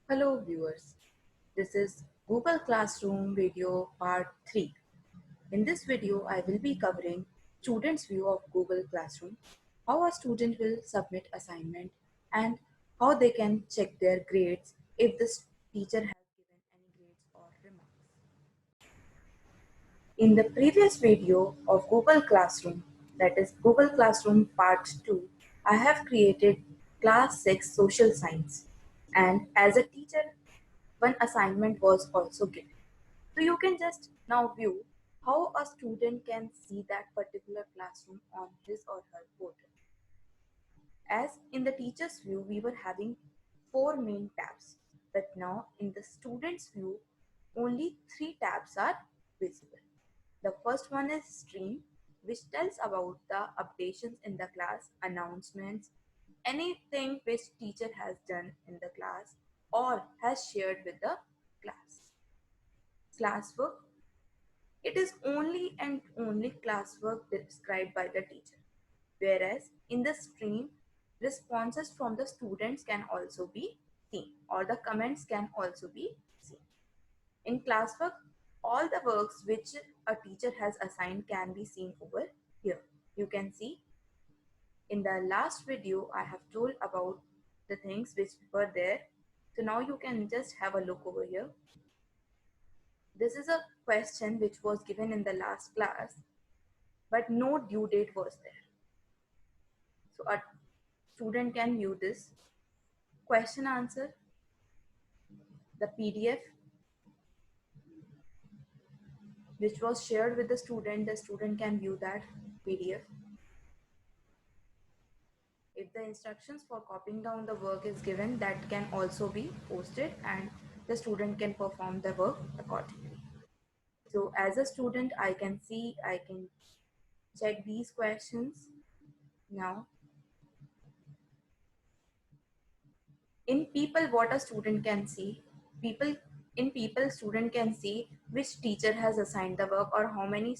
Hello viewers, this is Google Classroom video part 3. In this video, I will be covering students' view of Google Classroom, how a student will submit assignment and how they can check their grades if the teacher has given any grades or remarks. In the previous video of Google Classroom, that is Google Classroom part 2, I have created class 6 social science, and as a teacher one assignment was also given. So you can just now view how a student can see that particular classroom on his or her portal. As in the teacher's view, we were having 4 main tabs, but now in the student's view, only 3 tabs are visible. The first one is stream, which tells about the updations in the class, announcements, anything which teacher has done in the class or has shared with the class. Classwork, it is only and only classwork described by the teacher, whereas in the stream, responses from the students can also be seen or the comments can also be seen. In classwork, all the works which a teacher has assigned can be seen over here. You can see in the last video I have told about the things which were there. So now you can just have a look over here. This is a question which was given in the last class, but no due date was there. So a student can view this question answer, the PDF which was shared with the student can view that PDF. If the instructions for copying down the work is given, that can also be posted and the student can perform the work accordingly. So as a student, I can see, I can check these questions. Now, in people, what a student can see, student can see which teacher has assigned the work or how many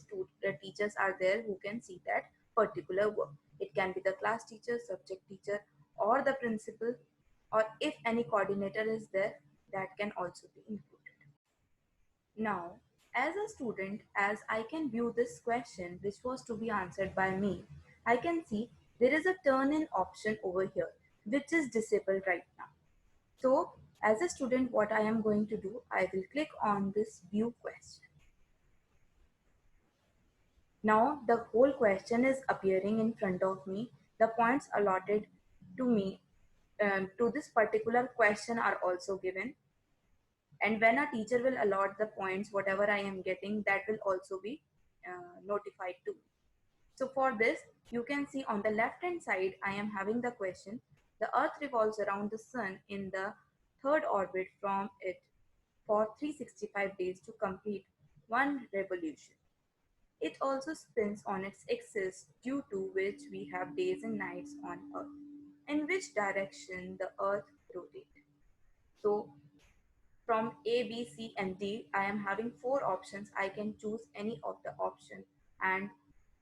teachers are there who can see that particular work. It can be the class teacher, subject teacher, or the principal, or if any coordinator is there, that can also be included. Now, as a student, as I can view this question which was to be answered by me, I can see there is a turn in option over here which is disabled right now. So as a student, what I am going to do, I will click on this view question. Now the whole question is appearing in front of me. The points allotted to me to this particular question are also given. And when a teacher will allot the points, whatever I am getting, that will also be notified to me. So for this, you can see on the left hand side, I am having the question. The earth revolves around the sun in the third orbit from it for 365 days to complete one revolution. It also spins on its axis, due to which we have days and nights on earth. In which direction the earth rotates? So from A, B, C and D, I am having 4 options. I can choose any of the option, and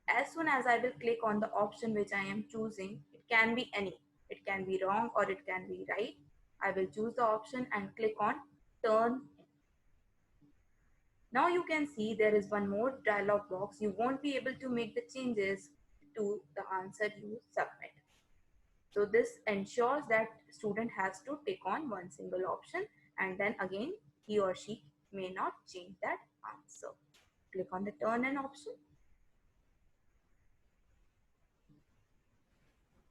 as soon as I will click on the option which I am choosing, it can be any. It can be wrong or it can be right. I will choose the option and click on turn in. Now you can see there is one more dialog box. You won't be able to make the changes to the answer you submit. So this ensures that student has to tick on one single option and then again he or she may not change that answer. Click on the turn in option.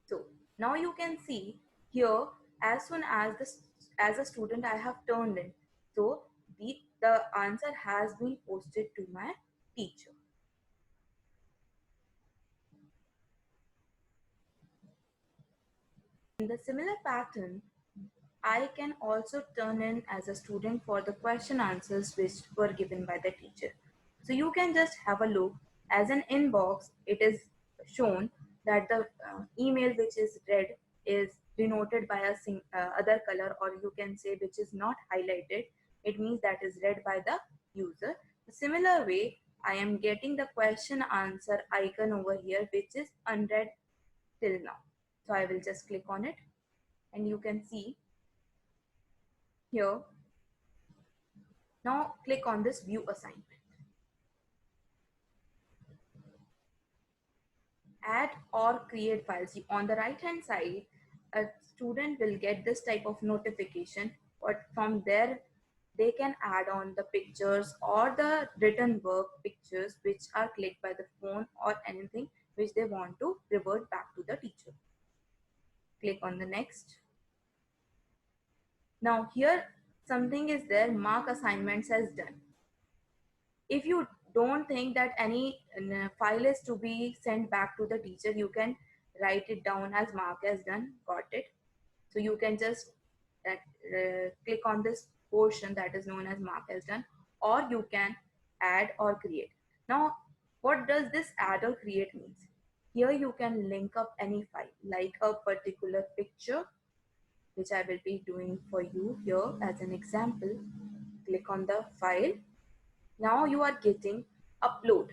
So now you can see here, as soon as as a student I have turned in, so the answer has been posted to my teacher. In the similar pattern, I can also turn in as a student for the question answers which were given by the teacher. So you can just have a look. As an inbox, it is shown that the email which is read is denoted by a other color, or you can say which is not highlighted. It means that is read by the user. The similar way, I am getting the question answer icon over here which is unread till now. So I will just click on it and you can see Here, now click on this view assignment. Add or create files. On the right hand side, a student will get this type of notification, but from there they can add on the pictures or the written work pictures which are clicked by the phone or anything which they want to revert back to the teacher. Click on the next. Now here something is there, mark assignments as done. If you don't think that any file is to be sent back to the teacher, you can write it down as mark as done. Got it? So you can just click on this portion that is known as mark as done, or you can add or create. Now, what does this add or create means? Here you can link up any file like a particular picture, which I will be doing for you here as an example. Click on the file. Now you are getting upload.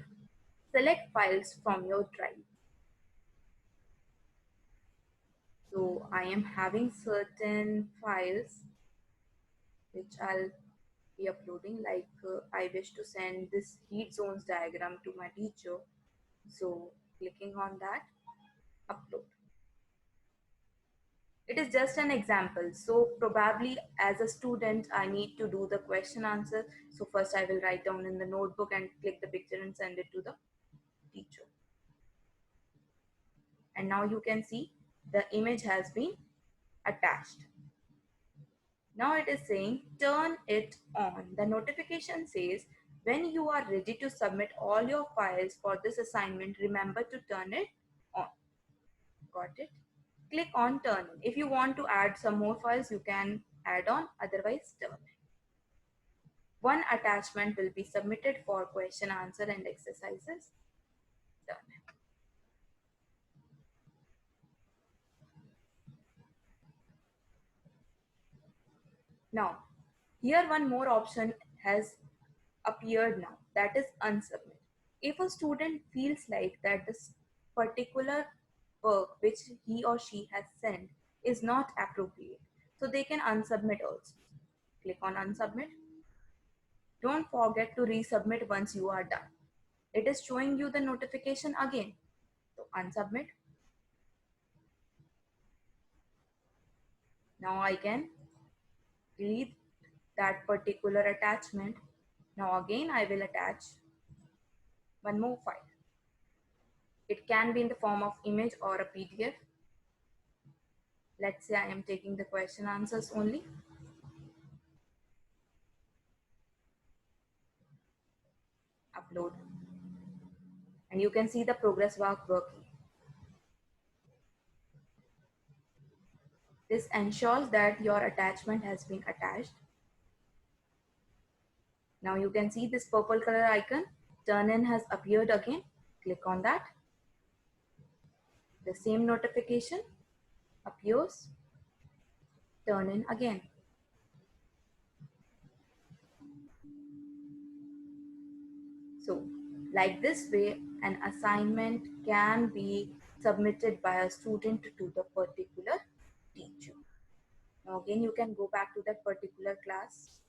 Select files from your drive. So I am having certain files which I'll be uploading, like I wish to send this heat zones diagram to my teacher. So clicking on that, upload. It is just an example. So probably as a student, I need to do the question answer. So first I will write down in the notebook and click the picture and send it to the teacher. And now you can see the image has been attached. Now it is saying turn it on. The notification says when you are ready to submit all your files for this assignment, remember to turn it on. Got it? Click on turn on. If you want to add some more files, you can add on, otherwise turn it. One attachment will be submitted for question answer and exercises. Done. Now, here one more option has appeared now, that is unsubmit. If a student feels like that this particular work which he or she has sent is not appropriate, so they can unsubmit also. Click on unsubmit. Don't forget to resubmit once you are done. It is showing you the notification again. So unsubmit. Now I can delete that particular attachment. Now again I will attach one more file. It can be in the form of image or a PDF. Let's say I am taking the question answers only. Upload. And you can see the progress bar working. This ensures that your attachment has been attached. Now you can see this purple color icon. Turn in has appeared again. Click on that. The same notification appears. Turn in again. So, like this way, an assignment can be submitted by a student to the particular teacher. Now again, you can go back to that particular class.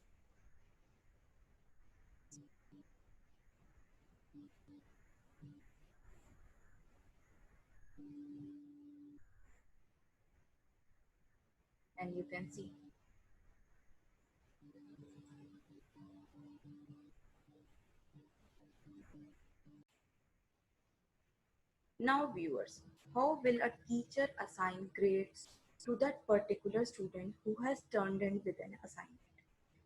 And you can see. Now viewers, how will a teacher assign grades to that particular student who has turned in with an assignment?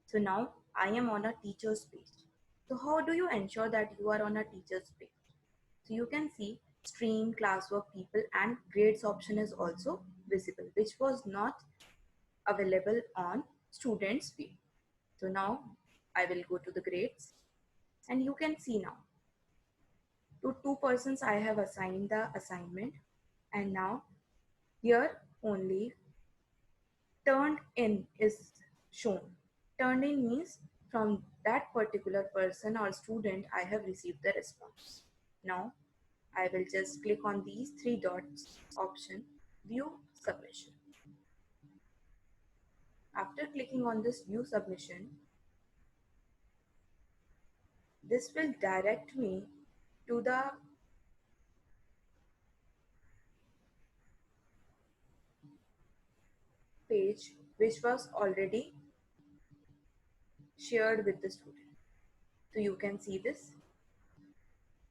So now I am on a teacher's page. So how do you ensure that you are on a teacher's page? So you can see stream, classwork, people and grades option is also visible, which was not available on students view. So now I will go to the grades and you can see now to two persons I have assigned the assignment, and now here only turned in is shown. Turned in means from that particular person or student I have received the response. Now I will just click on these three dots option, view submission. After clicking on this view submission, this will direct me to the page which was already shared with the student. So you can see this.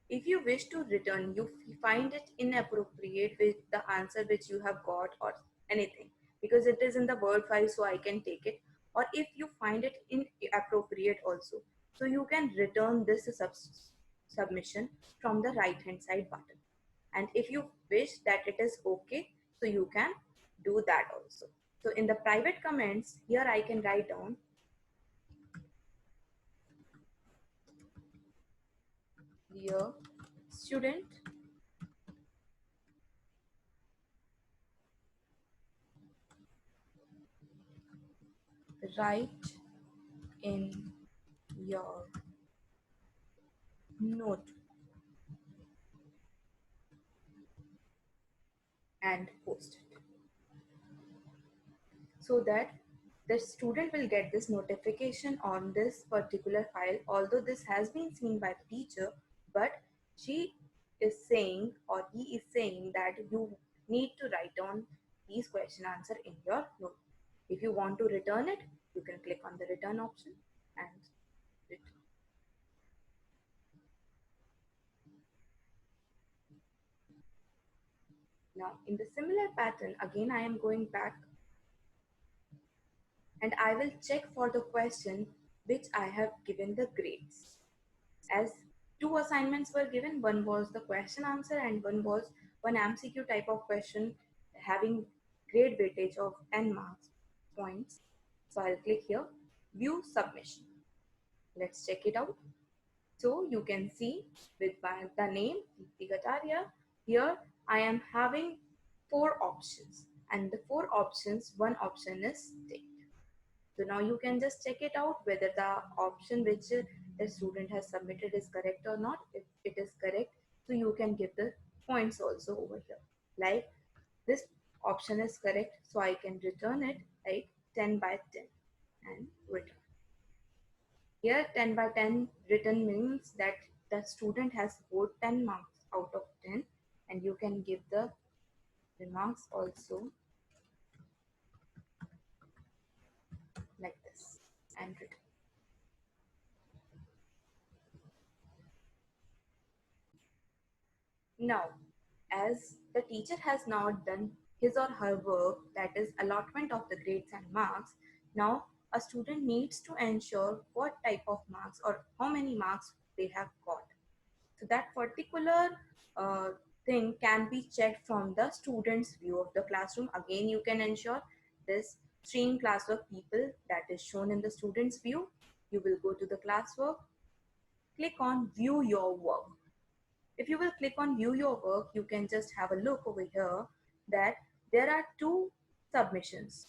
If you wish to return, you find it inappropriate with the answer which you have got or anything, because it is in the Word file, so I can take it. Or if you find it inappropriate also, so you can return this submission from the right hand side button. And if you wish that it is okay, so you can do that also. So in the private comments, here I can write down, dear student, write in your note and post it, so that the student will get this notification on this particular file, although this has been seen by the teacher, but she is saying or he is saying that you need to write down these question answer in your note. If you want to return it, you can click on the return option and return. Now in the similar pattern, again I am going back and I will check for the question which I have given the grades. As two assignments were given, one was the question answer and one was one MCQ type of question having grade weightage of 10 marks points. So I'll click here, view submission. Let's check it out. So you can see with the name Deepti Kataria, here I am having 4 options, and the 4 options, one option is ticked. So now you can just check it out whether the option which the student has submitted is correct or not. If it is correct, so you can give the points also over here. Like this option is correct, so I can return it like 10 by 10 and return. Here 10 by 10 written means that the student has scored 10 marks out of 10, and you can give the remarks also like this and return. Now, as the teacher has now done his or her work, that is allotment of the grades and marks, now a student needs to ensure what type of marks or how many marks they have got. So that particular uh, thing can be checked from the student's view of the classroom. Again, you can ensure this stream classwork people that is shown in the student's view. You will go to the classwork, click on view your work. If you will click on view your work, you can just have a look over here that there are 2 submissions,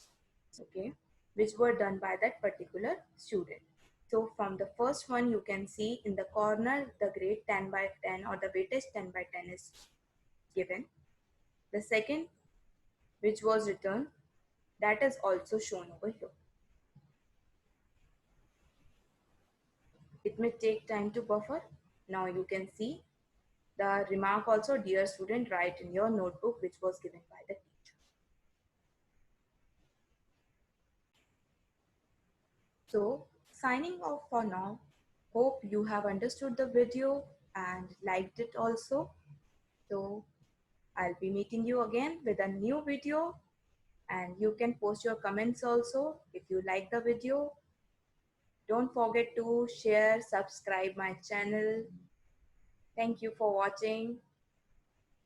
okay, which were done by that particular student. So from the first one, you can see in the corner, the grade 10 by 10 or the weightage 10 by 10 is given. The second, which was returned, that is also shown over here. It may take time to buffer. Now you can see the remark also, dear student, write in your notebook, which was given by the teacher. So signing off for now. Hope you have understood the video and liked it also. So I'll be meeting you again with a new video, and you can post your comments also if you like the video. Don't forget to share, subscribe my channel. Thank you for watching.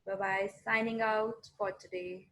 Bye bye. Signing out for today.